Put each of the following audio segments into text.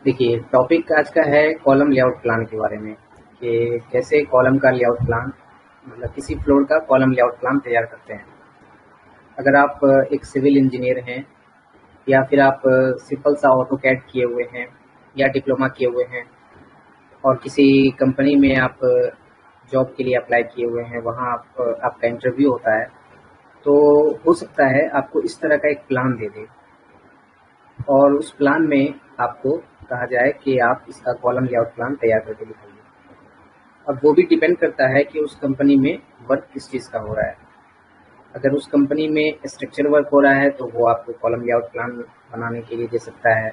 देखिए, टॉपिक आज का है कॉलम लेआउट प्लान के बारे में कि कैसे कॉलम का लेआउट प्लान मतलब किसी फ्लोर का कॉलम लेआउट प्लान तैयार करते हैं। अगर आप एक सिविल इंजीनियर हैं या फिर आप सिंपल सा ऑटो कैड किए हुए हैं या डिप्लोमा किए हुए हैं और किसी कंपनी में आप जॉब के लिए अप्लाई किए हुए हैं, वहाँ आपका इंटरव्यू होता है, तो हो सकता है आपको इस तरह का एक प्लान दे दे और उस प्लान में आपको कहा जाए कि आप इसका कॉलम लेआउट प्लान तैयार करके दिखाइए। अब वो भी डिपेंड करता है कि उस कंपनी में वर्क किस चीज़ का हो रहा है। अगर उस कंपनी में स्ट्रक्चर वर्क हो रहा है तो वो आपको कॉलम लेआउट प्लान बनाने के लिए दे सकता है।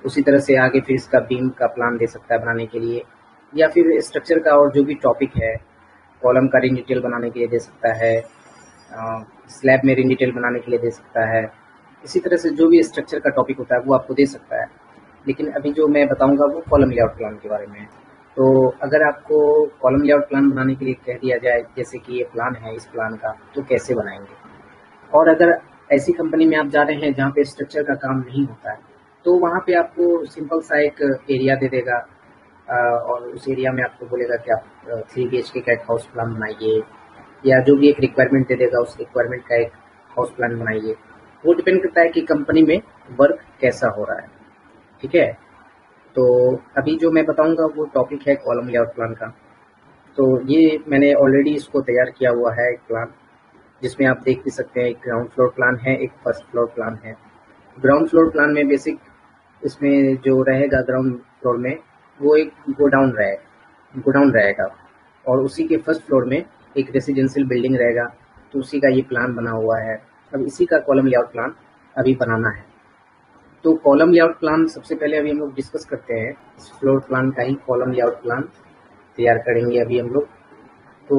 उसी तरह से आगे फिर इसका बीम का प्लान दे सकता है बनाने के लिए, या फिर स्ट्रक्चर का और जो भी टॉपिक है कॉलम का रिंग डिटेल बनाने के लिए दे सकता है, स्लैब में रिंग डिटेल बनाने के लिए दे सकता है। इसी तरह से जो भी स्ट्रक्चर का टॉपिक होता है वो आपको दे सकता है। लेकिन अभी जो मैं बताऊंगा वो कॉलम लेआउट प्लान के बारे में है। तो अगर आपको कॉलम लेआउट प्लान बनाने के लिए कह दिया जाए, जैसे कि ये प्लान है, इस प्लान का तो कैसे बनाएंगे। और अगर ऐसी कंपनी में आप जा रहे हैं जहाँ पे स्ट्रक्चर का काम नहीं होता है, तो वहाँ पे आपको सिंपल सा एक एरिया दे देगा और उस एरिया में आपको बोलेगा कि आप 3 BHK का एक हाउस प्लान बनाइए, या जो भी एक रिक्वायरमेंट दे देगा उस रिक्वायरमेंट का एक हाउस प्लान बनाइए। वो डिपेंड करता है कि कंपनी में वर्क कैसा हो रहा है। ठीक है, तो अभी जो मैं बताऊंगा वो टॉपिक है कॉलम लेआउट प्लान का। तो ये मैंने ऑलरेडी इसको तैयार किया हुआ है एक प्लान, जिसमें आप देख भी सकते हैं एक ग्राउंड फ्लोर प्लान है, एक फर्स्ट फ्लोर प्लान है। ग्राउंड फ्लोर प्लान में बेसिक इसमें जो रहेगा ग्राउंड फ्लोर में वो एक गोडाउन रहेगा और उसी के फर्स्ट फ्लोर में एक रेसिडेंशियल बिल्डिंग रहेगा। तो उसी का ये प्लान बना हुआ है। अब इसी का कॉलम लेआउट प्लान अभी बनाना है। तो कॉलम लेआउट प्लान सबसे पहले अभी हम लोग डिस्कस करते हैं। इस फ्लोर प्लान का ही कॉलम लेआउट प्लान तैयार करेंगे अभी हम लोग। तो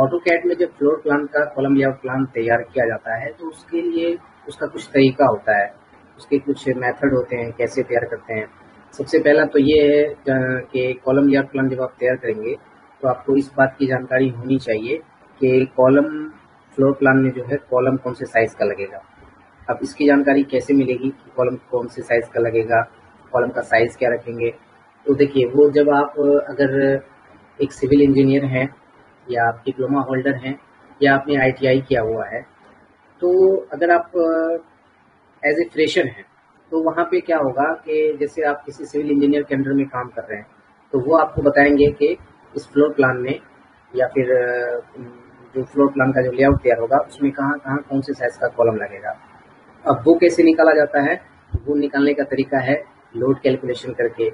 ऑटो कैड में जब फ्लोर प्लान का कॉलम लेआउट प्लान तैयार किया जाता है तो उसके लिए उसका कुछ तरीका होता है, उसके कुछ मेथड होते हैं कैसे तैयार करते हैं। सबसे पहला तो ये है कि कॉलम लेआउट प्लान जब आप तैयार करेंगे तो आपको इस बात की जानकारी होनी चाहिए कि कॉलम फ्लोर प्लान में जो है कॉलम कौन से साइज़ का लगेगा। अब इसकी जानकारी कैसे मिलेगी कि कॉलम कौन से साइज़ का लगेगा, कॉलम का साइज़ क्या रखेंगे। तो देखिए, वो जब आप अगर एक सिविल इंजीनियर हैं या आप डिप्लोमा होल्डर हैं या आपने ITI किया हुआ है, तो अगर आप एज ए फ्रेशर हैं तो वहाँ पे क्या होगा कि जैसे आप किसी सिविल इंजीनियर के अंडर में काम कर रहे हैं तो वो आपको बताएंगे कि इस फ्लोर प्लान में या फिर जो फ्लोर प्लान का जो लेआउट तैयार होगा उसमें कहाँ कहाँ कौन से साइज़ का कॉलम लगेगा। अब वो कैसे निकाला जाता है, वो निकालने का तरीका है लोड कैलकुलेशन करके,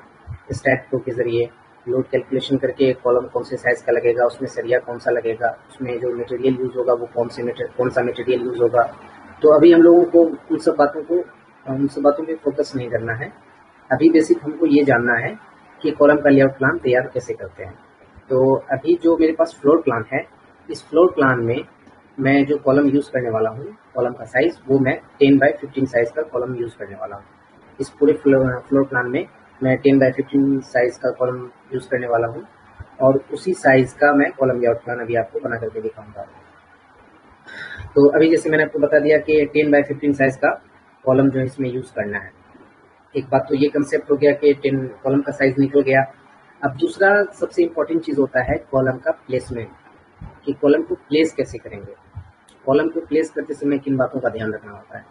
स्टैट फ्लो के ज़रिए लोड कैलकुलेशन करके कॉलम कौन से साइज़ का लगेगा, उसमें सरिया कौन सा लगेगा, उसमें जो मटेरियल यूज़ होगा वो कौन सा मटेरियल यूज़ होगा। तो अभी हम लोगों को उन सब बातों पे फोकस नहीं करना है। अभी बेसिक हमको ये जानना है कि कॉलम का लेआउट प्लान तैयार कैसे करते हैं। तो अभी जो मेरे पास फ्लोर प्लान है, इस फ्लोर प्लान में मैं जो कॉलम यूज़ करने वाला हूँ, कॉलम का साइज़ वो मैं 10x15 साइज़ का कॉलम यूज़ करने वाला हूँ। इस पूरे फ्लोर प्लान में मैं 10x15 साइज़ का कॉलम यूज़ करने वाला हूँ और उसी साइज़ का मैं कॉलम लेआउट प्लान अभी आपको बना करके दिखाऊंगा। तो अभी जैसे मैंने आपको बता दिया कि 10x15 साइज़ का कॉलम जो है इसमें यूज़ करना है। एक बात तो ये कंसेप्ट हो गया कि 10 कॉलम का साइज़ निकल गया। अब दूसरा सबसे इम्पोर्टेंट चीज़ होता है कॉलम का प्लेसमेंट, कि कॉलम को प्लेस कैसे करेंगे। कॉलम को प्लेस करते समय किन बातों का ध्यान रखना होता है।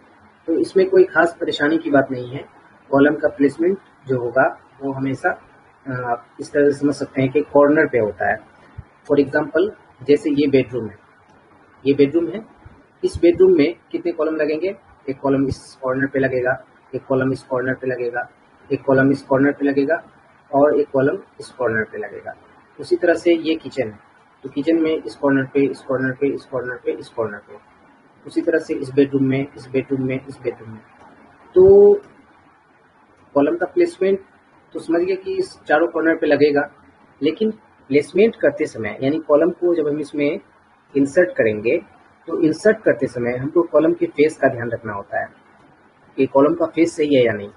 तो इसमें कोई खास परेशानी की बात नहीं है। कॉलम का प्लेसमेंट जो होगा वो हमेशा आप इस तरह से समझ सकते हैं कि कॉर्नर पे होता है। फॉर एग्जांपल, जैसे ये बेडरूम है, इस बेडरूम में कितने कॉलम लगेंगे, एक कॉलम इस कॉर्नर पे लगेगा, एक कॉलम इस कॉर्नर पे लगेगा, एक कॉलम इस कॉर्नर पे लगेगा और एक कॉलम इस कॉर्नर पे लगेगा। उसी तरह से ये किचन है, तो किचन में इस कॉर्नर पे, इस कॉर्नर पे, इस कॉर्नर पे, इस कॉर्नर पे। उसी तरह से इस बेडरूम में, इस बेडरूम में, इस बेडरूम में। तो कॉलम का प्लेसमेंट तो समझ गए कि इस चारों कॉर्नर पे लगेगा। लेकिन प्लेसमेंट करते समय यानी कॉलम को जब हम इसमें इंसर्ट करेंगे तो इंसर्ट करते समय हमको कॉलम के फेस का ध्यान रखना होता है कि कॉलम का फेस सही है या नहीं।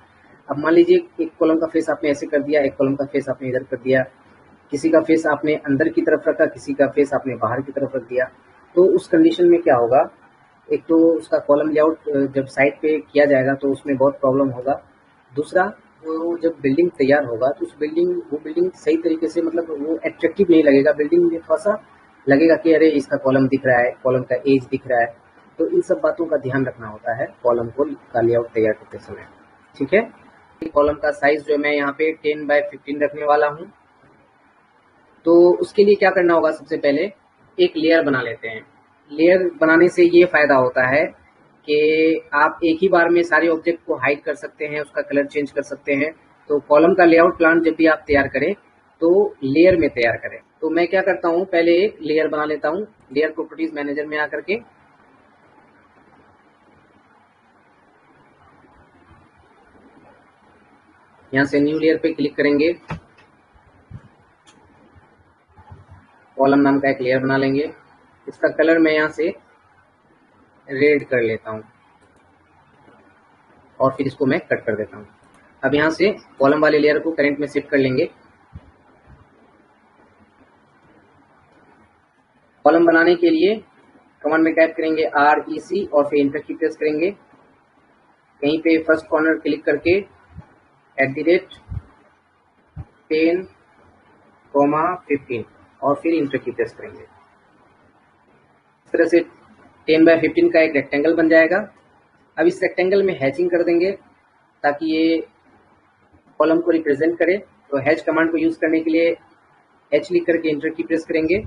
अब मान लीजिए एक कॉलम का फेस आपने ऐसे कर दिया, एक कॉलम का फेस आपने इधर कर दिया, किसी का फेस आपने अंदर की तरफ रखा, किसी का फेस आपने बाहर की तरफ रख दिया। तो उस कंडीशन में क्या होगा, एक तो उसका कॉलम लेआउट जब साइट पे किया जाएगा तो उसमें बहुत प्रॉब्लम होगा। दूसरा, वो जब बिल्डिंग तैयार होगा तो वो बिल्डिंग सही तरीके से, मतलब वो एट्रैक्टिव नहीं लगेगा। बिल्डिंग में थोड़ा सा लगेगा कि अरे इसका कॉलम दिख रहा है, कॉलम का एज दिख रहा है। तो इन सब बातों का ध्यान रखना होता है कॉलम को का लेआउट तैयार करते समय। ठीक है, कॉलम का साइज जो मैं यहाँ पे 10x15 रखने वाला हूँ। तो उसके लिए क्या करना होगा, सबसे पहले एक लेयर बना लेते हैं। लेयर बनाने से ये फायदा होता है कि आप एक ही बार में सारे ऑब्जेक्ट को हाइड कर सकते हैं, उसका कलर चेंज कर सकते हैं। तो कॉलम का लेआउट प्लान जब भी आप तैयार करें तो लेयर में तैयार करें। तो मैं क्या करता हूँ, पहले एक लेयर बना लेता हूँ। लेयर प्रॉपर्टीज मैनेजर में आकर के यहाँ से न्यू लेयर पे क्लिक करेंगे, कॉलम नाम का एक लेयर बना लेंगे। इसका कलर मैं यहाँ से रेड कर लेता हूँ और फिर इसको मैं कट कर देता हूँ। अब यहाँ से कॉलम वाले लेयर को करंट में शिफ्ट कर लेंगे। कॉलम बनाने के लिए कमांड में टाइप करेंगे REC और फिर इंटर की प्रेस करेंगे। कहीं पे फर्स्ट कॉर्नर क्लिक करके @10,15 और फिर इंटर की प्रेस करेंगे। इस तरह से 10x15 का एक रेक्टेंगल बन जाएगा। अब इस रेक्टेंगल में हैचिंग कर देंगे ताकि ये कॉलम को रिप्रेजेंट करे। तो हैच कमांड को यूज करने के लिए H लिख करके इंटर की प्रेस करेंगे।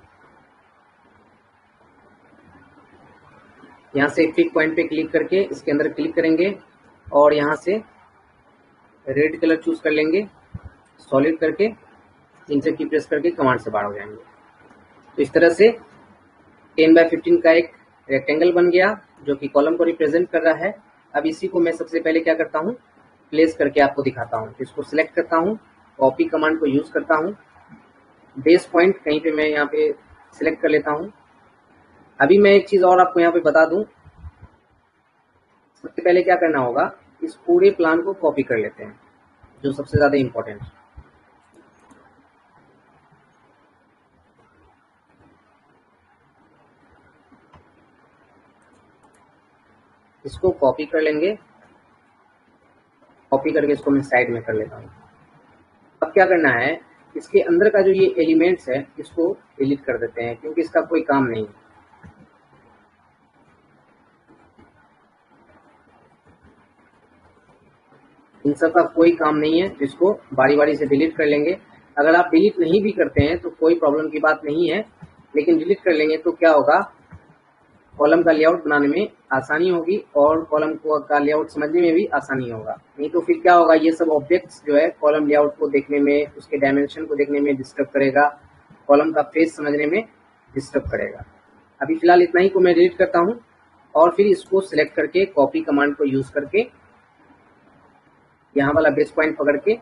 यहाँ से पिक पॉइंट पे क्लिक करके इसके अंदर क्लिक करेंगे और यहाँ से रेड कलर चूज कर लेंगे, सॉलिड करके इंटर की प्रेस करके कमांड से बाहर हो जाएंगे। तो इस तरह से 10x15 का एक रेक्टेंगल बन गया जो कि कॉलम को रिप्रेजेंट कर रहा है। अब इसी को मैं सबसे पहले क्या करता हूँ, प्लेस करके आपको दिखाता हूँ। इसको सिलेक्ट करता हूँ, कॉपी कमांड को यूज करता हूँ, बेस पॉइंट कहीं पे मैं यहाँ पे सिलेक्ट कर लेता हूँ। अभी मैं एक चीज और आपको यहाँ पे बता दूं, सबसे पहले क्या करना होगा, इस पूरे प्लान को कॉपी कर लेते हैं, जो सबसे ज्यादा इंपॉर्टेंट है। इसको कॉपी कर लेंगे, कॉपी करके इसको मैं साइड में कर लेता हूँ। अब क्या करना है, इसके अंदर का जो ये एलिमेंट्स है इसको डिलीट कर देते हैं क्योंकि इसका कोई काम नहीं है। इन सब का कोई काम नहीं है, इसको बारी बारी से डिलीट कर लेंगे। अगर आप डिलीट नहीं भी करते हैं तो कोई प्रॉब्लम की बात नहीं है, लेकिन डिलीट कर लेंगे तो क्या होगा, कॉलम का लेआउट बनाने में आसानी होगी और कॉलम का लेआउट समझने में भी आसानी होगा। नहीं तो फिर क्या होगा, ये सब ऑब्जेक्ट्स जो है कॉलम लेआउट को देखने में, उसके डायमेंशन को देखने में डिस्टर्ब करेगा, कॉलम का फेस समझने में डिस्टर्ब करेगा। अभी फिलहाल इतना ही को मैं डिलीट करता हूँ और फिर इसको सिलेक्ट करके कॉपी कमांड को यूज करके यहाँ वाला बेस पॉइंट पकड़ के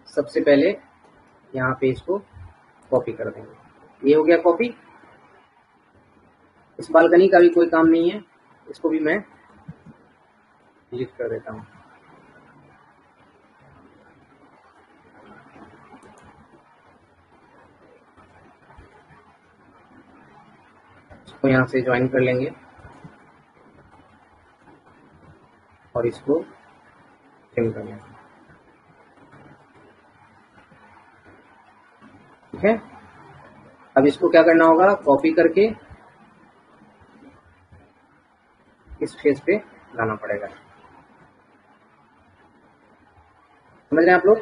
सबसे पहले यहाँ पे इसको कॉपी कर देंगे। ये हो गया कॉपी। इस बालकनी का भी कोई काम नहीं है, इसको भी मैं डिलीट कर देता हूँ। इसको यहाँ से ज्वाइन कर लेंगे और इसको ट्रिम कर लेंगे। ठीक है, अब इसको क्या करना होगा, कॉपी करके इस फेस पे लाना पड़ेगा। समझ रहे हैं आप लोग?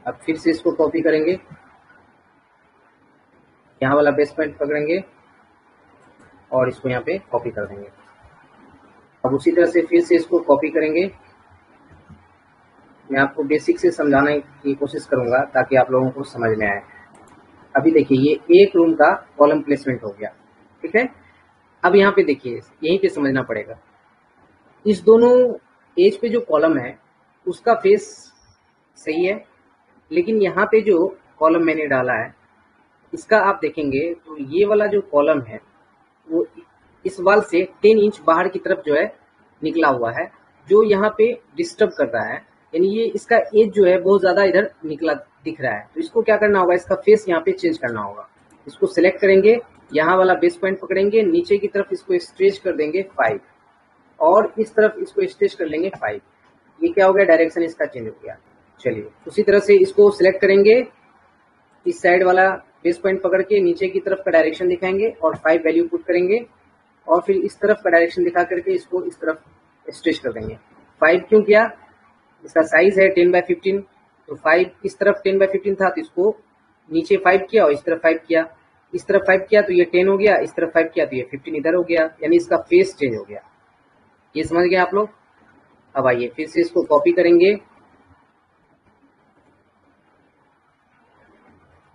अब फिर से इसको कॉपी करेंगे, यहाँ वाला बेस पॉइंट पकड़ेंगे और इसको यहाँ पे कॉपी कर देंगे। अब उसी तरह से फिर से इसको कॉपी करेंगे। मैं आपको बेसिक से समझाने की कोशिश करूंगा ताकि आप लोगों को समझ में आए। अभी देखिए, ये एक रूम का कॉलम प्लेसमेंट हो गया। ठीक है, अब यहाँ पे देखिए, यहीं पे समझना पड़ेगा, इस दोनों एज पे जो कॉलम है उसका फेस सही है, लेकिन यहाँ पे जो कॉलम मैंने डाला है इसका आप देखेंगे तो ये वाला जो कॉलम है वो इस वाल से 10 इंच बाहर की तरफ जो है निकला हुआ है, जो यहाँ पे डिस्टर्ब कर रहा है। यानी ये इसका एज जो है बहुत ज्यादा इधर निकला दिख रहा है। तो इसको क्या करना होगा, इसका फेस यहाँ पे चेंज करना होगा। इसको सिलेक्ट करेंगे, यहाँ वाला बेस पॉइंट पकड़ेंगे, नीचे की तरफ इसको स्ट्रेच कर देंगे 5 और इस तरफ इसको स्ट्रेच कर लेंगे 5। ये क्या हो गया, डायरेक्शन इसका चेंज हो गया। चलिए उसी तरह से इसको सिलेक्ट करेंगे, इस साइड वाला बेस पॉइंट पकड़ के नीचे की तरफ का डायरेक्शन दिखाएंगे और 5 वैल्यू पुट करेंगे और फिर इस तरफ का डायरेक्शन दिखा करके इसको इस तरफ स्ट्रेच कर देंगे। 5 क्यों किया, इसका साइज है 10/15, तो 5 इस तरफ 10/15 था तो इसको नीचे 5 किया और इस तरफ 5 किया, इस तरफ 5 किया तो ये 10 हो गया, इस तरफ 5 किया तो ये 15 इधर हो गया, यानी इसका फेस चेंज हो गया। ये समझ गए आप लोग। अब आइए फिर से इसको कॉपी करेंगे,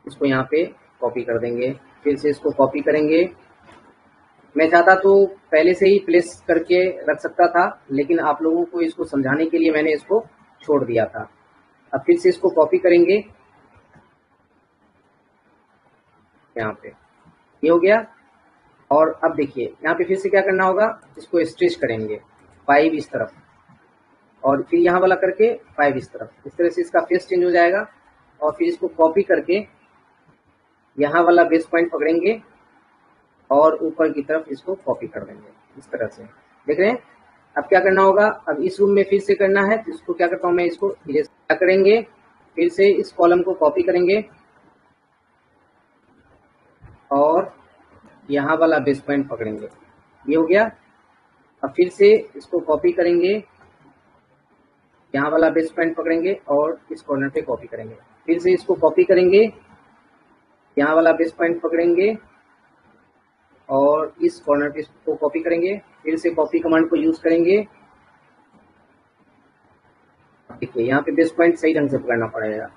इसको यहाँ पे कॉपी कर देंगे, फिर से इसको कॉपी करेंगे। मैं चाहता तो पहले से ही प्लेस करके रख सकता था, लेकिन आप लोगों को इसको समझाने के लिए मैंने इसको छोड़ दिया था। अब फिर से इसको कॉपी करेंगे, यहाँ पे ये हो गया। और अब देखिए यहाँ पे फिर से क्या करना होगा, इसको स्ट्रेच करेंगे 5 इस तरफ और फिर यहाँ वाला करके 5 इस तरफ, इस तरह से इसका फेस चेंज हो जाएगा। और फिर इसको कॉपी करके यहाँ वाला बेस पॉइंट पकड़ेंगे और ऊपर की तरफ इसको कॉपी कर देंगे इस तरह से। देख रहे हैं। अब क्या करना होगा, अब इस रूम में फिर से करना है तो इसको क्या करता हूँ मैं, इसको इरेज करेंगे, फिर से इस कॉलम को कॉपी करेंगे और यहाँ वाला बेस पॉइंट पकड़ेंगे, ये हो गया। अब फिर से इसको कॉपी करेंगे, यहाँ वाला बेस पॉइंट पकड़ेंगे और इस कॉर्नर पे कॉपी करेंगे, फिर से इसको कॉपी करेंगे, यहाँ वाला बेस पॉइंट पकड़ेंगे और इस कॉर्नर पे इसको कॉपी करेंगे, फिर से कॉपी कमांड को यूज करेंगे। देखिए यहाँ पे बेस पॉइंट सही ढंग से पकड़ना पड़ेगा,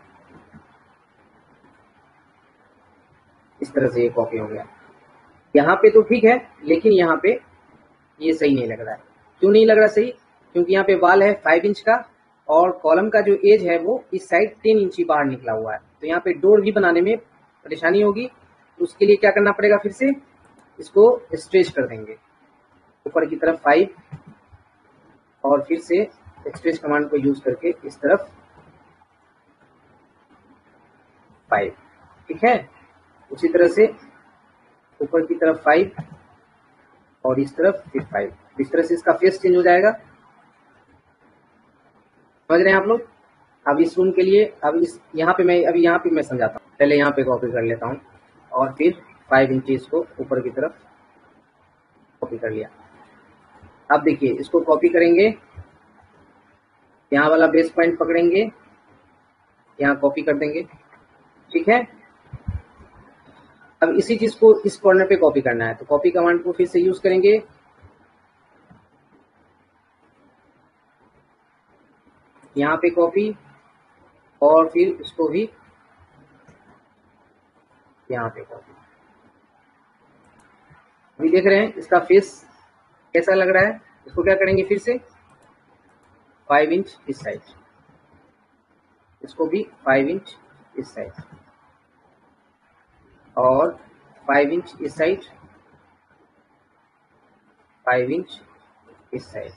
इस तरह से ये कॉपी हो गया। यहाँ पे तो ठीक है, लेकिन यहाँ पे ये सही नहीं लग रहा है। क्यों नहीं लग रहा सही, क्योंकि यहाँ पे वाल है 5 इंच का और कॉलम का जो एज है वो इस साइड 10 इंच ही बाहर निकला हुआ है, तो यहाँ पे डोर भी बनाने में परेशानी होगी। तो उसके लिए क्या करना पड़ेगा, फिर से इसको स्ट्रेच कर देंगे ऊपर की तरफ 5 और फिर से स्ट्रेच कमांड को यूज करके इस तरफ 5, ठीक है। उसी तरह से ऊपर की तरफ 5 और इस तरफ फिर 5, इस तरह से इसका फेस चेंज हो जाएगा। समझ रहे हैं आप लोग। अब इस रूम के लिए अब इस यहाँ पे मैं समझाता हूँ। पहले यहाँ पे कॉपी कर लेता हूँ और फिर 5 इंच इसको ऊपर की तरफ कॉपी कर लिया। अब देखिए इसको कॉपी करेंगे, यहाँ वाला बेस पॉइंट पकड़ेंगे, यहाँ कॉपी कर देंगे, ठीक है। अब इसी चीज को इस कॉर्नर पे कॉपी करना है, तो कॉपी कमांड को फिर से यूज करेंगे, यहाँ पे कॉपी और फिर इसको भी यहाँ पे कॉपी। अभी देख रहे हैं इसका फेस कैसा लग रहा है। इसको क्या करेंगे, फिर से 5 इंच इस साइड, इसको भी 5 इंच इस साइड और 5 इंच इस साइड, 5 इंच इस साइड।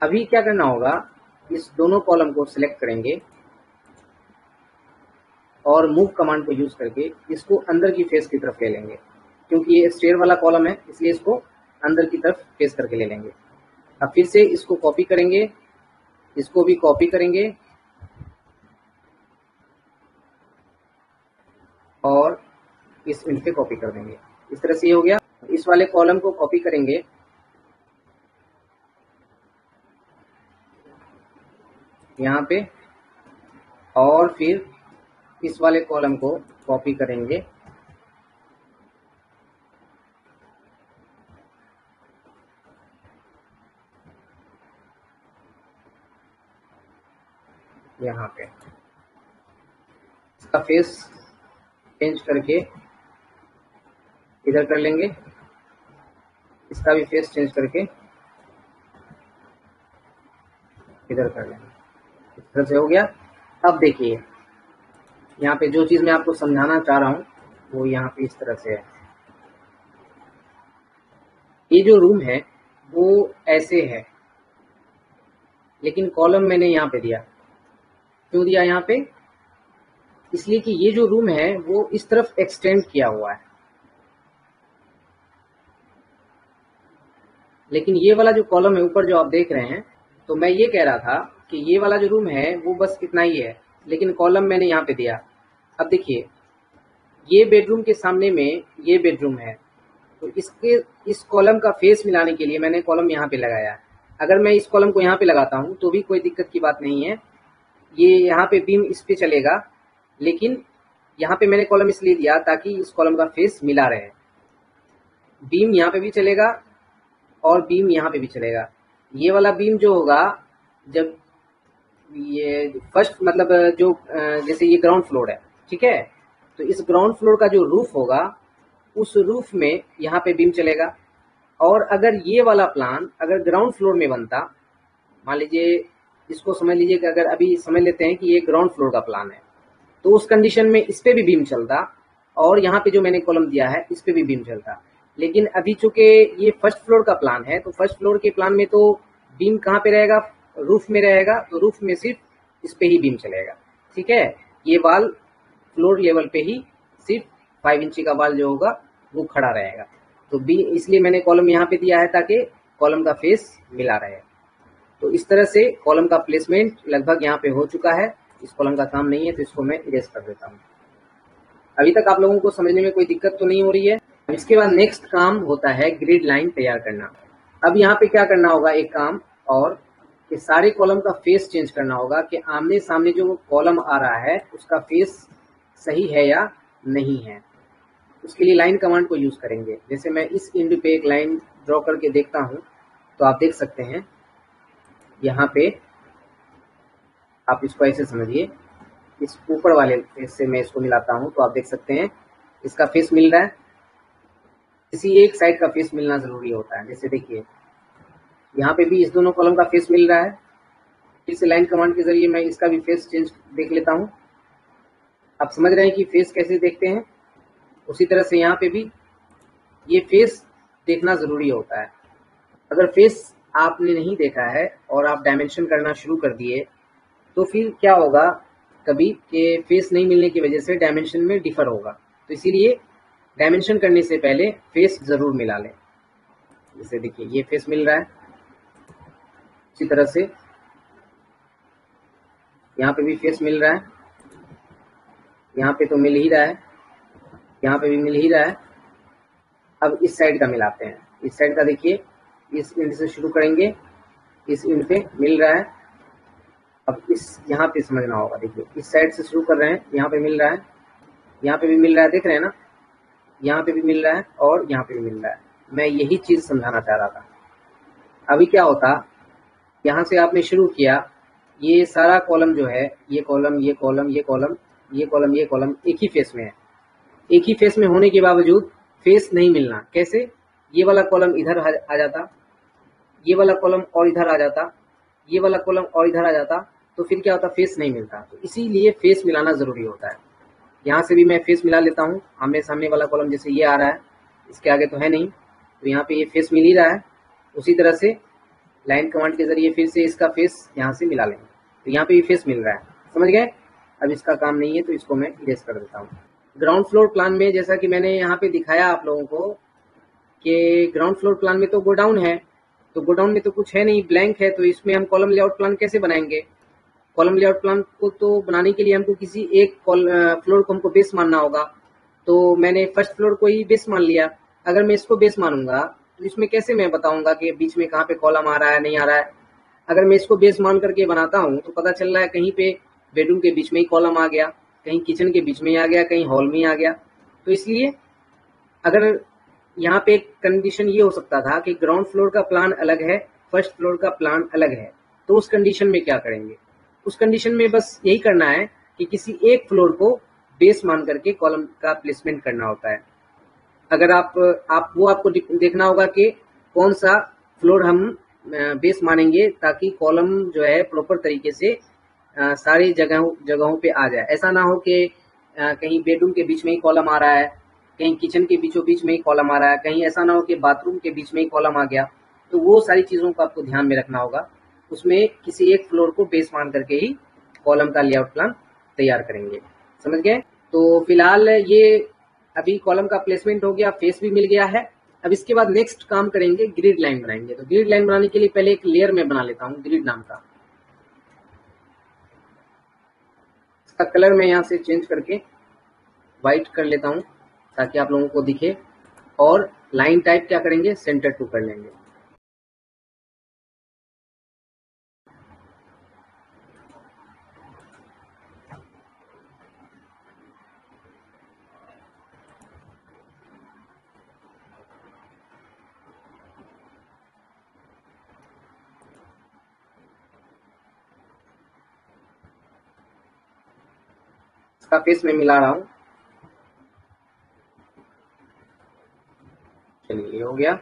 अभी क्या करना होगा, इस दोनों कॉलम को सिलेक्ट करेंगे और मूव कमांड को यूज करके इसको अंदर की फेस की तरफ ले लेंगे, क्योंकि ये स्टेयर वाला कॉलम है इसलिए इसको अंदर की तरफ फेस करके ले लेंगे। अब फिर से इसको कॉपी करेंगे, इसको भी कॉपी करेंगे और इस इंच पे कॉपी कर देंगे, इस तरह से ये हो गया। इस वाले कॉलम को कॉपी करेंगे, यहाँ पे और फिर इस वाले कॉलम को कॉपी करेंगे, यहाँ पे इसका फेस चेंज करके इधर कर लेंगे, इसका भी फेस चेंज करके इधर कर लेंगे, इस तरह से हो गया। अब देखिए यहाँ पे जो चीज मैं आपको समझाना चाह रहा हूँ वो यहाँ पे इस तरह से है। ये जो रूम है वो ऐसे है, लेकिन कॉलम मैंने यहाँ पे दिया। क्यों दिया यहाँ पे, इसलिए कि ये जो रूम है वो इस तरफ एक्सटेंड किया हुआ है, लेकिन ये वाला जो कॉलम है ऊपर जो आप देख रहे हैं, तो मैं ये कह रहा था कि ये वाला जो रूम है वो बस इतना ही है, लेकिन कॉलम मैंने यहाँ पे दिया। अब देखिए, ये बेडरूम के सामने में ये बेडरूम है, तो इसके इस कॉलम का फेस मिलाने के लिए मैंने कॉलम यहाँ पे लगाया। अगर मैं इस कॉलम को यहाँ पे लगाता हूँ तो भी कोई दिक्कत की बात नहीं है, ये यहाँ पे बीम इस पे चलेगा, लेकिन यहाँ पे मैंने कॉलम इसलिए दिया ताकि इस कॉलम का फेस मिला रहे। बीम यहाँ पे भी चलेगा और बीम यहाँ पे भी चलेगा। ये वाला बीम जो होगा, जब ये फर्स्ट मतलब जो जैसे ये ग्राउंड फ्लोर है, ठीक है, तो इस ग्राउंड फ्लोर का जो रूफ होगा उस रूफ में यहाँ पे बीम चलेगा। और अगर ये वाला प्लान अगर ग्राउंड फ्लोर में बनता, मान लीजिए इसको समझ लीजिए कि अगर अभी समझ लेते हैं कि ये ग्राउंड फ्लोर का प्लान है, तो उस कंडीशन में इस पे भी बीम चलता और यहाँ पे जो मैंने कॉलम दिया है इस पे भी बीम चलता। लेकिन अभी चूंकि ये फर्स्ट फ्लोर का प्लान है, तो फर्स्ट फ्लोर के प्लान में तो बीम कहाँ पे रहेगा, रूफ में रहेगा, तो रूफ में सिर्फ इस पे ही बीम चलेगा। ठीक है, ये वाल फ्लोर लेवल पे ही सिर्फ 5 इंची का वाल जो होगा वो खड़ा रहेगा। तो बी इसलिए मैंने कॉलम यहाँ पे दिया है ताकि कॉलम का फेस मिला रहे। तो इस तरह से कॉलम का प्लेसमेंट लगभग यहाँ पे हो चुका है। इस कॉलम का काम नहीं है तो इसको मैं इरेज कर देता हूँ। अभी तक आप लोगों को समझने में कोई दिक्कत तो नहीं हो रही है। इसके बाद नेक्स्ट काम होता है ग्रिड लाइन तैयार करना। अब यहाँ पे क्या करना होगा, एक काम और कि सारे कॉलम का फेस चेंज करना होगा कि आमने सामने जो कॉलम आ रहा है उसका फेस सही है या नहीं है। उसके लिए लाइन कमांड को यूज करेंगे। जैसे मैं इस एंड पे एक लाइन ड्रॉ करके देखता हूँ, तो आप देख सकते हैं यहाँ पे, आप इसको ऐसे समझिए, इस ऊपर वाले फेस से मैं इसको मिलाता हूँ तो आप देख सकते हैं इसका फेस मिल रहा है। किसी एक साइड का फेस मिलना जरूरी होता है। जैसे देखिए यहाँ पे भी इस दोनों कॉलम का फेस मिल रहा है। फिर से लाइन कमांड के जरिए मैं इसका भी फेस चेंज देख लेता हूँ। आप समझ रहे हैं कि फेस कैसे देखते हैं। उसी तरह से यहाँ पे भी ये फेस देखना जरूरी होता है। अगर फेस आपने नहीं देखा है और आप डायमेंशन करना शुरू कर दिए तो फिर क्या होगा, कभी के फेस नहीं मिलने की वजह से डायमेंशन में डिफर होगा। तो इसीलिए डायमेंशन करने से पहले फेस जरूर मिला लें। जैसे देखिए ये फेस मिल रहा है, इसी तरह से यहाँ पे भी फेस मिल रहा है, यहाँ पे तो मिल ही रहा है, यहाँ पे भी मिल ही रहा है। अब इस साइड का मिलाते हैं। इस साइड का देखिए, इस एंड से शुरू करेंगे, इस एंड पे मिल रहा है। अब इस यहाँ पे समझना होगा। देखिए इस साइड से शुरू कर रहे हैं, यहाँ पे मिल रहा है, यहाँ पे भी मिल रहा है, देख रहे हैं ना, यहाँ पे भी मिल रहा है और यहाँ पे भी मिल रहा है। मैं यही चीज समझाना चाह रहा था। अभी क्या होता, यहाँ से आपने शुरू किया, ये सारा कॉलम जो है, ये कॉलम, ये कॉलम, ये कॉलम, ये कॉलम, ये कॉलम एक ही फेस में है। एक ही फेस में होने के बावजूद फेस नहीं मिलना। कैसे, ये वाला कॉलम इधर आ जाता, ये वाला कॉलम और इधर आ जाता, ये वाला कॉलम और इधर आ जाता, तो फिर क्या होता, फेस नहीं मिलता। तो इसीलिए फेस मिलाना जरूरी होता है। यहाँ से भी मैं फेस मिला लेता हूँ। आमने सामने वाला कॉलम जैसे ये आ रहा है, इसके आगे तो है नहीं, तो यहाँ पे ये फेस मिल ही रहा है। उसी तरह से लाइन कमांड के जरिए फिर से इसका फेस यहाँ से मिला लेंगे, तो यहाँ पे भी फेस मिल रहा है। समझ गए। अब इसका काम नहीं है तो इसको मैं इरेज कर देता हूँ। ग्राउंड फ्लोर प्लान में जैसा कि मैंने यहाँ पे दिखाया आप लोगों को कि ग्राउंड फ्लोर प्लान में तो गोडाउन है, तो गोडाउन में तो कुछ है नहीं, ब्लैंक है। तो इसमें हम कॉलम लेआउट प्लान कैसे बनाएंगे। कॉलम लेआउट प्लान को तो बनाने के लिए हमको किसी एक फ्लोर को हमको बेस मानना होगा। तो मैंने फर्स्ट फ्लोर को ही बेस मान लिया। अगर मैं इसको बेस मानूंगा तो इसमें कैसे मैं बताऊंगा कि बीच में कहाँ पे कॉलम आ रहा है, नहीं आ रहा है। अगर मैं इसको बेस मान करके बनाता हूँ तो पता चल रहा है कहीं पे बेडरूम के बीच में ही कॉलम आ गया, कहीं किचन के बीच में ही आ गया, कहीं हॉल में ही आ गया। तो इसलिए अगर यहाँ पे एक कंडीशन ये हो सकता था कि ग्राउंड फ्लोर का प्लान अलग है, फर्स्ट फ्लोर का प्लान अलग है, तो उस कंडीशन में क्या करेंगे। उस कंडीशन में बस यही करना है कि किसी एक फ्लोर को बेस मान करके कॉलम का प्लेसमेंट करना होता है। अगर आप वो आपको देखना होगा कि कौन सा फ्लोर हम बेस मानेंगे ताकि कॉलम जो है प्रॉपर तरीके से सारी जगहों पे आ जाए। ऐसा ना हो कि कहीं बेडरूम के बीच में ही कॉलम आ रहा है, कहीं किचन के बीचों बीच में ही कॉलम आ रहा है, कहीं ऐसा ना हो कि बाथरूम के बीच में ही कॉलम आ गया। तो वो सारी चीज़ों को आपको ध्यान में रखना होगा। उसमें किसी एक फ्लोर को बेस मान करके ही कॉलम का लेआउट प्लान तैयार करेंगे। समझ गए। तो फिलहाल ये अभी कॉलम का प्लेसमेंट हो गया, फेस भी मिल गया है। अब इसके बाद नेक्स्ट काम करेंगे, ग्रिड लाइन बनाएंगे। तो ग्रिड लाइन बनाने के लिए पहले एक लेयर में बना लेता हूँ ग्रिड नाम का। इसका कलर मैं यहाँ से चेंज करके व्हाइट कर लेता हूँ ताकि आप लोगों को दिखे, और लाइन टाइप क्या करेंगे, सेंटर टू कर लेंगे। इसका फेस में मिला रहा हूँ। चलिए ये हो गया।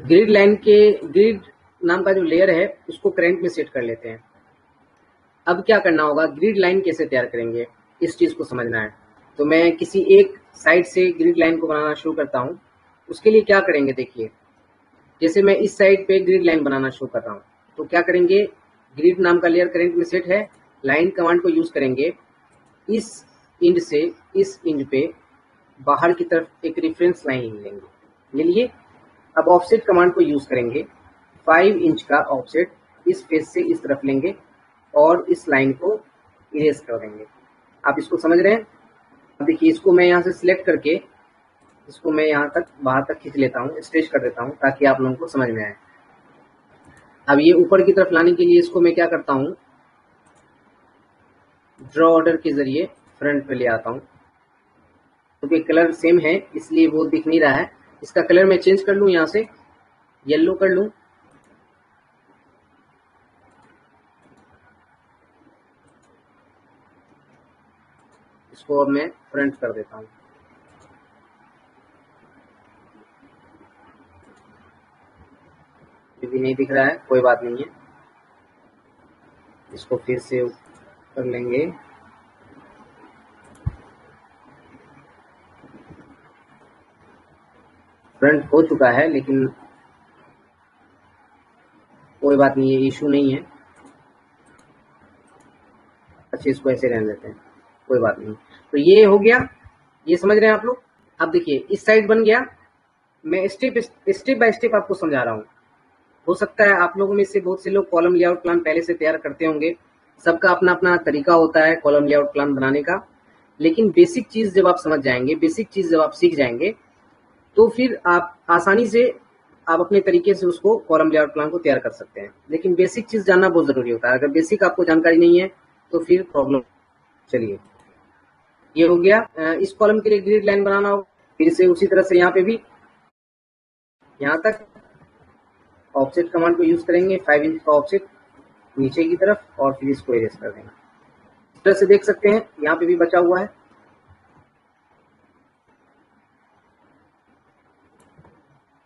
ग्रिड लाइन के ग्रिड नाम का जो लेयर है उसको करंट में सेट कर लेते हैं। अब क्या करना होगा, ग्रिड लाइन कैसे तैयार करेंगे इस चीज को समझना है। तो मैं किसी एक साइड से ग्रिड लाइन को बनाना शुरू करता हूँ। उसके लिए क्या करेंगे, देखिए जैसे मैं इस साइड पे ग्रिड लाइन बनाना शुरू कर रहा हूँ, तो क्या करेंगे, ग्रिड नाम का लेयर करंट में सेट है, लाइन कमांड को यूज करेंगे। इस इंड से इस इंड पे बाहर की तरफ एक रेफरेंस लाइन लेंगे, ले लिए। अब ऑफसेट कमांड को यूज करेंगे, 5 इंच का ऑफसेट इस फेस से इस तरफ लेंगे और इस लाइन को इरेज कर देंगे। आप इसको समझ रहे हैं। अब देखिए इसको मैं यहाँ से सिलेक्ट करके इसको मैं यहाँ तक बाहर तक खींच लेता हूँ, स्ट्रेच कर देता हूँ ताकि आप लोगों को समझ में आए। अब ये ऊपर की तरफ लाने के लिए इसको मैं क्या करता हूँ, ड्रॉ ऑर्डर के जरिए फ्रंट पे ले आता हूँ। क्योंकि कलर सेम है इसलिए वो दिख नहीं रहा है। इसका कलर मैं चेंज कर लूँ, यहाँ से येलो कर लूँ। इसको अब मैं फ्रंट कर देता हूँ। भी नहीं दिख रहा है, कोई बात नहीं है, इसको फिर से कर लेंगे। फ्रंट हो चुका है लेकिन कोई बात नहीं, ये इशू नहीं है। अच्छा इसको ऐसे रहने देते हैं, कोई बात नहीं। तो ये हो गया, ये समझ रहे हैं आप लोग। अब देखिए इस साइड बन गया। मैं स्टेप बाय स्टेप आपको समझा रहा हूँ। हो सकता है आप लोगों में से बहुत से लोग कॉलम लेआउट प्लान पहले से तैयार करते होंगे। सबका अपना अपना तरीका होता है कॉलम लेआउट प्लान बनाने का। लेकिन बेसिक चीज जब आप समझ जाएंगे, बेसिक चीज जब आप सीख जाएंगे, तो फिर आप आसानी से आप अपने तरीके से उसको कॉलम लेआउट प्लान को तैयार कर सकते हैं। लेकिन बेसिक चीज जानना बहुत जरूरी होता है। अगर बेसिक आपको जानकारी नहीं है तो फिर प्रॉब्लम। चलिए ये हो गया। इस कॉलम के लिए ग्रिड लाइन बनाना हो, फिर से उसी तरह से यहाँ पे भी यहाँ तक ऑफसेट कमांड को यूज करेंगे, 5 इंच का ऑफसेट नीचे की तरफ, और फिर इसको इरेज कर देंगे। इस तरह से देख सकते हैं यहाँ पे भी बचा हुआ है।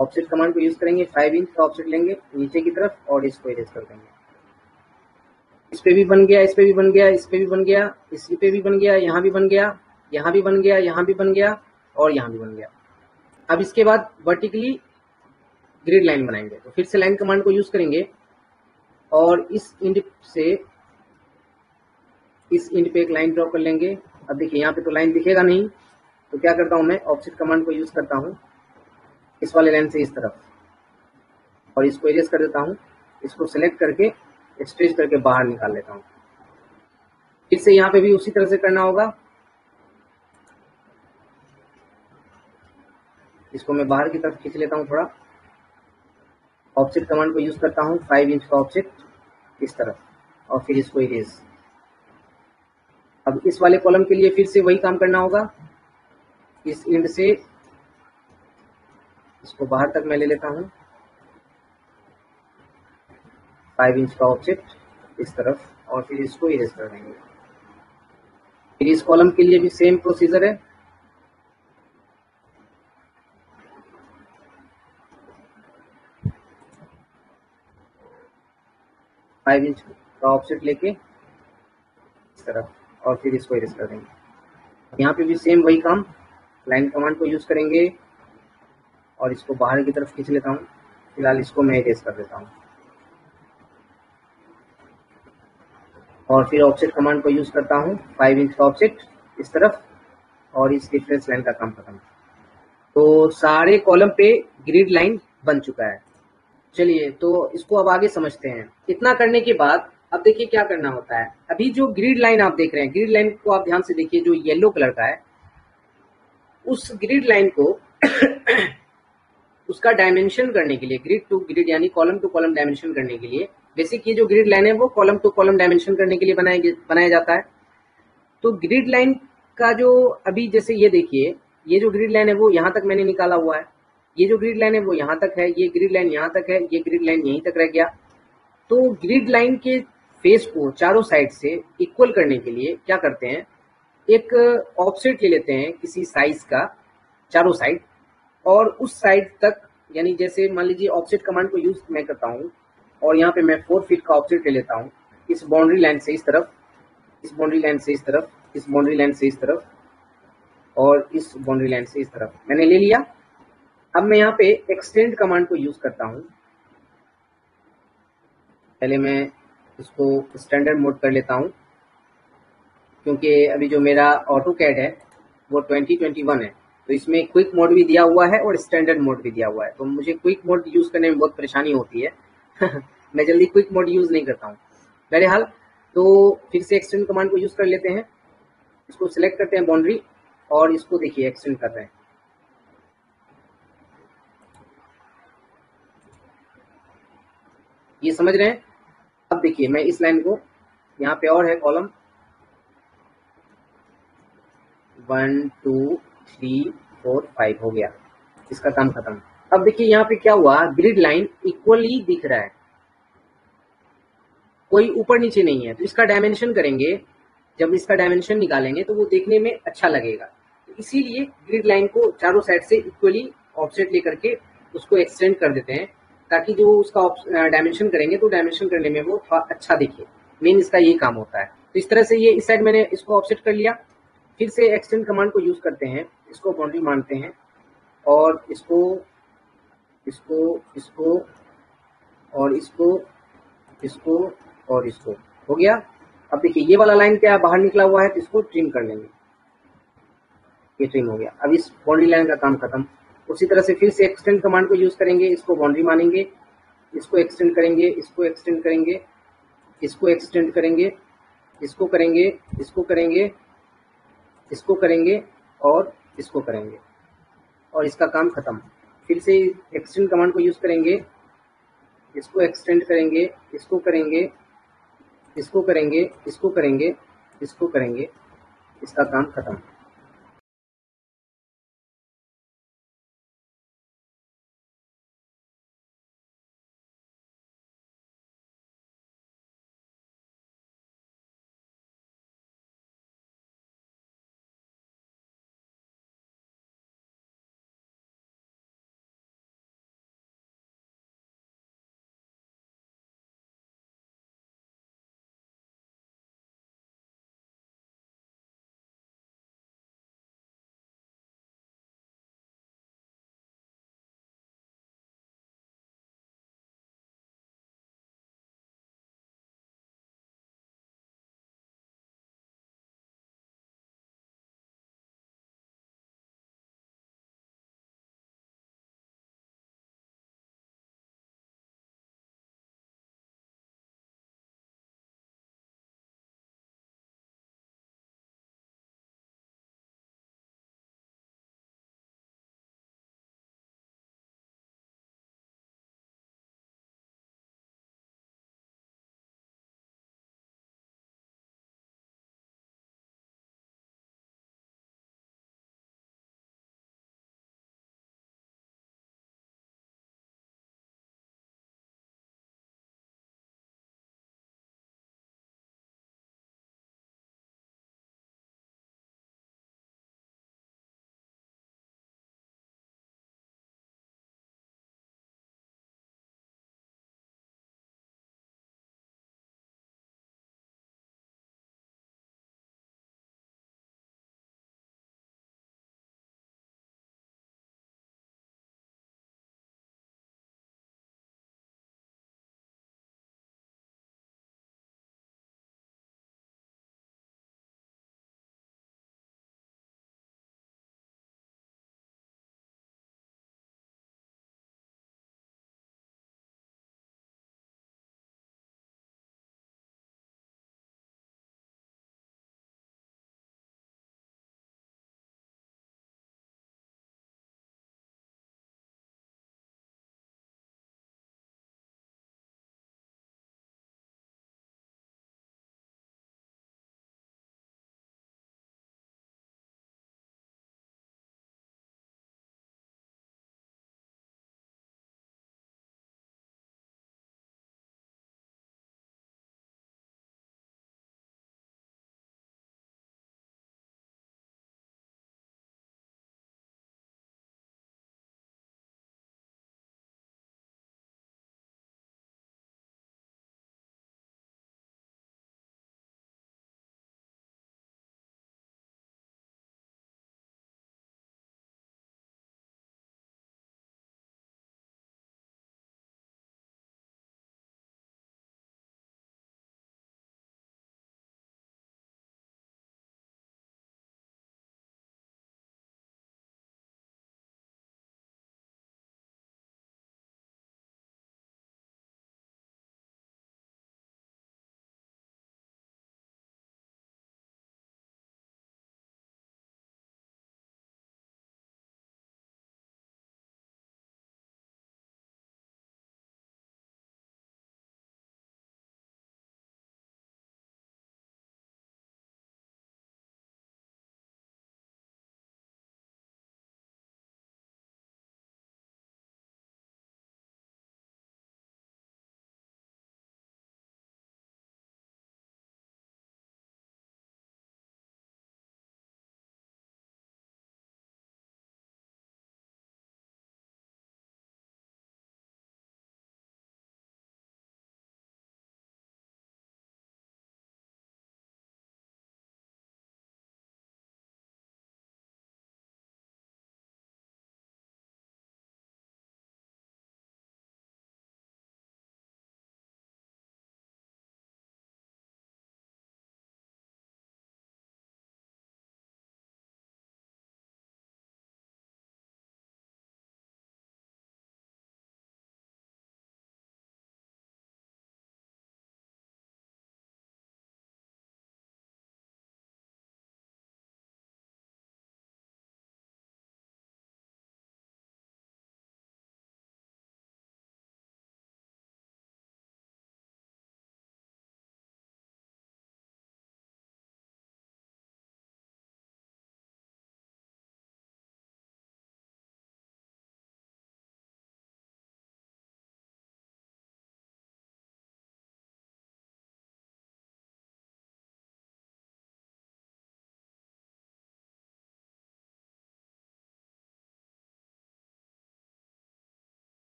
ऑफसेट कमांड को यूज करेंगे, 5 इंच का ऑफसेट लेंगे नीचे की तरफ और इसको इरेज कर देंगे। इस पे भी बन गया, इस पे भी बन गया, इस पे भी बन गया, इस पे भी बन गया, यहाँ भी बन गया, यहाँ भी बन गया, यहाँ भी बन गया और यहाँ भी बन गया। अब इसके बाद वर्टिकली ग्रिड लाइन बनाएंगे। तो फिर से लाइन कमांड को यूज करेंगे और इस इंड से इस इंड पे एक लाइन ड्रॉ कर लेंगे। अब देखिए यहाँ पे तो लाइन दिखेगा नहीं, तो क्या करता हूँ मैं, ऑफसेट कमांड को यूज करता हूँ इस वाले लाइन से इस तरफ, और इसको इरेज कर देता हूँ। इसको सेलेक्ट करके स्ट्रेच करके बाहर निकाल लेता हूँ। फिर से यहाँ पे भी उसी तरह से करना होगा। इसको मैं बाहर की तरफ खींच लेता हूँ थोड़ा। ऑफसेट कमांड को यूज करता हूँ, 5 इंच का ऑफसेट इस तरफ, और फिर इसको इरेज। अब इस वाले कॉलम के लिए फिर से वही काम करना होगा। इस इंड से इसको बाहर तक मैं ले लेता हूँ, 5 इंच का ऑफसेट इस तरफ, और फिर इसको इरेज कर देंगे। फिर इस कॉलम के लिए भी सेम प्रोसीजर है। फाइव इंच का ऑफसेट लेके इस तरफ, और फिर इसको इरेज कर देंगे। यहाँ पे भी सेम वही काम, लाइन कमांड को यूज करेंगे और इसको बाहर की तरफ खींच लेता हूँ। फिलहाल इसको मैं इरेज कर देता हूँ, और फिर ऑफसेट कमांड को यूज करता हूँ, 5 इंच का ऑफसेट इस तरफ, और इस रेफरेंस लाइन का काम खत्म। तो सारे कॉलम पे ग्रिड लाइन बन चुका है। चलिए तो इसको अब आगे समझते हैं। इतना करने के बाद अब देखिए क्या करना होता है। अभी जो ग्रिड लाइन आप देख रहे हैं, ग्रिड लाइन को आप ध्यान से देखिए, जो येलो कलर का है, उस ग्रिड लाइन को उसका डायमेंशन करने के लिए, ग्रिड टू ग्रिड यानी कॉलम टू कॉलम डायमेंशन करने के लिए, बेसिक ये जो ग्रिड लाइन है वो कॉलम टू कॉलम डायमेंशन करने के लिए बनाया जाता है। तो ग्रिड लाइन का जो अभी जैसे ये देखिए, ये जो ग्रिड लाइन है वो यहाँ तक मैंने निकाला हुआ है, ये जो ग्रिड लाइन है वो यहाँ तक है, ये ग्रिड लाइन यहाँ तक है, ये ग्रिड लाइन यहीं तक रह गया। तो ग्रिड लाइन के फेस को चारों साइड से इक्वल करने के लिए क्या करते हैं, एक ऑफसेट ले लेते हैं किसी साइज का चारों साइड, और उस साइड तक, यानी जैसे मान लीजिए ऑफसेट कमांड को यूज मैं करता हूँ और यहाँ पे मैं 4 फीट का ऑफसेट ले लेता हूँ, इस बाउंड्री लाइन से इस तरफ, इस बाउंड्री लाइन से इस तरफ, इस बाउंड्री लाइन से इस तरफ और इस बाउंड्री लाइन से इस तरफ मैंने ले लिया। अब मैं यहाँ पे एक्सटेंड कमांड को यूज करता हूँ। पहले मैं इसको स्टैंडर्ड मोड कर लेता हूँ, क्योंकि अभी जो मेरा ऑटो कैड है वो 2021 है, तो इसमें क्विक मोड भी दिया हुआ है और स्टैंडर्ड मोड भी दिया हुआ है, तो मुझे क्विक मोड यूज करने में बहुत परेशानी होती है मैं जल्दी क्विक मोड यूज नहीं करता हूँ। बहरहाल तो फिर से एक्सटेंड कमांड को यूज कर लेते हैं, इसको सिलेक्ट करते हैं बाउंड्री और इसको देखिए एक्सटेंड कर रहे हैं। ये समझ रहे हैं। अब देखिए मैं इस लाइन को, यहाँ पे और है कॉलम 1 2 3 4 5 हो गया, इसका काम खत्म। अब देखिए यहाँ पे क्या हुआ, ग्रिड लाइन इक्वली दिख रहा है, कोई ऊपर नीचे नहीं है। तो इसका डायमेंशन करेंगे, जब इसका डायमेंशन निकालेंगे तो वो देखने में अच्छा लगेगा। तो इसीलिए ग्रिड लाइन को चारों साइड से इक्वली ऑफसेट लेकर के उसको एक्सटेंड कर देते हैं, ताकि जो उसका डायमेंशन करेंगे तो डायमेंशन करने में वो थोड़ा अच्छा दिखे। मेन इसका ये काम होता है। तो इस तरह से ये इस साइड मैंने इसको ऑफसेट कर लिया। फिर से एक्सटेंड कमांड को यूज करते हैं, इसको बाउंड्री मानते हैं और इसको इसको इसको और इसको इसको और इसको हो गया। अब देखिए ये वाला लाइन क्या बाहर निकला हुआ है, तो इसको ट्रिम कर लेंगे, ये ट्रिम हो गया। अब इस बाउंड्री लाइन का काम खत्म। उसी तरह से फिर से एक्सटेंड कमांड को यूज करेंगे, इसको बाउंड्री मानेंगे, इसको एक्सटेंड करेंगे, इसको एक्सटेंड करेंगे, इसको एक्सटेंड करेंगे, इसको करेंगे, इसको करेंगे, इसको करेंगे और इसको करेंगे और इसका काम खत्म। फिर से एक्सटेंड कमांड को यूज करेंगे, इसको एक्सटेंड करेंगे, इसको करेंगे, इसको करेंगे, इसको करेंगे, इसको करेंगे, इसका काम खत्म।